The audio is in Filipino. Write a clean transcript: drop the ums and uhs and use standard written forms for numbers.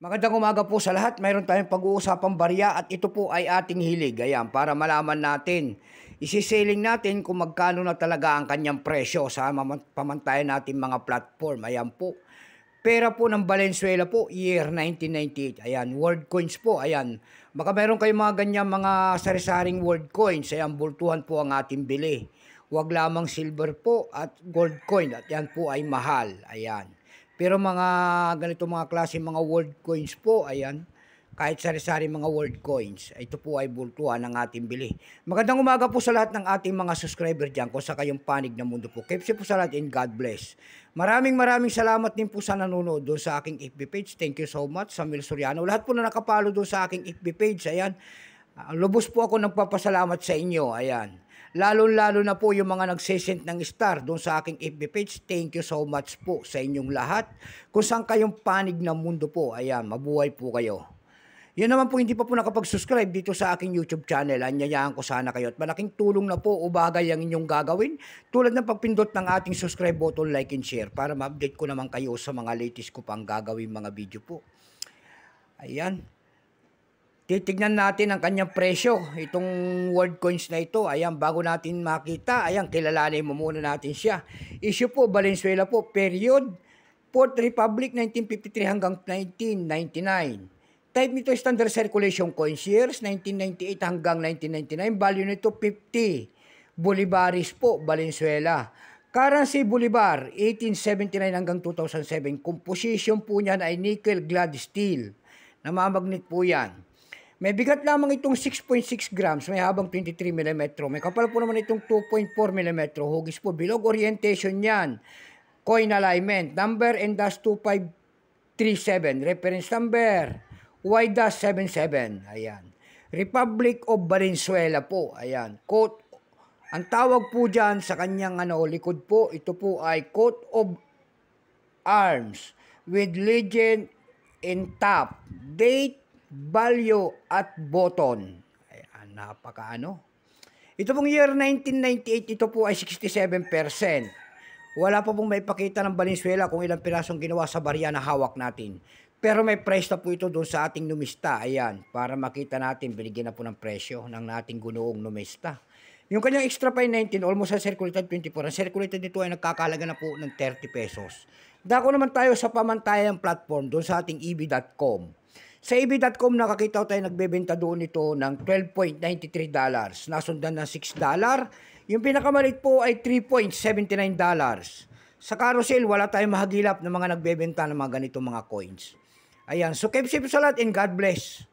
Magandang umaga po sa lahat. Mayroon tayong pag-uusapang barya at ito po ay ating hilig. Ayan, para malaman natin, isiseling natin kung magkano na talaga ang kanyang presyo sa pamantayan natin mga platform. Ayan po. Pera po ng Valenzuela po, year 1998. Ayan, world coins po. Ayan, baka meron kayong mga ganyan mga sari-saring world coins. Ayan, bultuhan po ang ating bili. Huwag lamang silver po at gold coin. At yan po ay mahal. Ayan. Pero mga ganito mga klase mga world coins po, ayan, kahit sari-sari mga world coins, ito po ay bultuhan ng ating bili. Magandang umaga po sa lahat ng ating mga subscriber dyan kung sa kayong panig na mundo po. Keep safe po sa lahat and God bless. Maraming salamat din po sa nanonood doon sa aking FB page. Thank you so much, Samuel Soriano. Lahat po na nakapalo doon sa aking FB page, ayan. Lubos po ako nagpapasalamat sa inyo, ayan. Lalo-lalo na po yung mga nagsesend ng star doon sa aking FB page. Thank you so much po sa inyong lahat. Kung saan kayong panig ng mundo po, ayan, mabuhay po kayo. Yan naman po hindi pa po nakapag-subscribe dito sa aking YouTube channel. Anyayaan ko sana kayo at malaking tulong na po o bagay ang inyong gagawin tulad ng pagpindot ng ating subscribe button, like and share para ma-update ko naman kayo sa mga latest ko pang gagawin mga video po. Ayan. Titignan natin ang kanyang presyo, itong world coins na ito. Ayan, bago natin makita, ayan, kilalanin mo muna natin siya. Issue po, Valenzuela po, period, Fourth Republic, 1953 hanggang 1999. Type nito, standard circulation coins, years, 1998 hanggang 1999. Value nito, 50 Bolivares po, Valenzuela. Currency Bolivar, 1879 hanggang 2007. Composition po niyan ay nickel clad steel. Namamagnet po yan. May bigat lamang itong 6.6 grams, may habang 23 mm. May kapal po naman itong 2.4 mm. Hugis po, bilog orientation yan. Coin alignment, number N-2537. Reference number, Y-77. Ayan. Republic of Valenzuela po. Ayan. Coat, ang tawag po dyan sa kanyang likod po, ito po ay coat of arms with legend in top. Date, value at button. Ayan, napakaano. Ito pong year 1998, ito po ay 67%. Wala pa pong may pakita ng Valenzuela kung ilang pirasong ginawa sa barya na hawak natin. Pero may price na po ito doon sa ating numista. Ayan, para makita natin, binigyan na po ng presyo ng nating gunoong numista. Yung kanyang extra pay 19, almost sa circulated 24. Ang circulated nito ay nagkakalaga na po ng 30 pesos. Dako naman tayo sa pamantayang platform doon sa ating eb.com. Sa eb.com nakakita tayo nagbebenta doon ito ng $12.93. Nasundan ng $6. Yung pinakamalit po ay $3.79. Sa carousel, wala tayong mahagilap ng mga nagbebenta ng mga ganitong mga coins. Ayan, so keep safe sa lahat and God bless.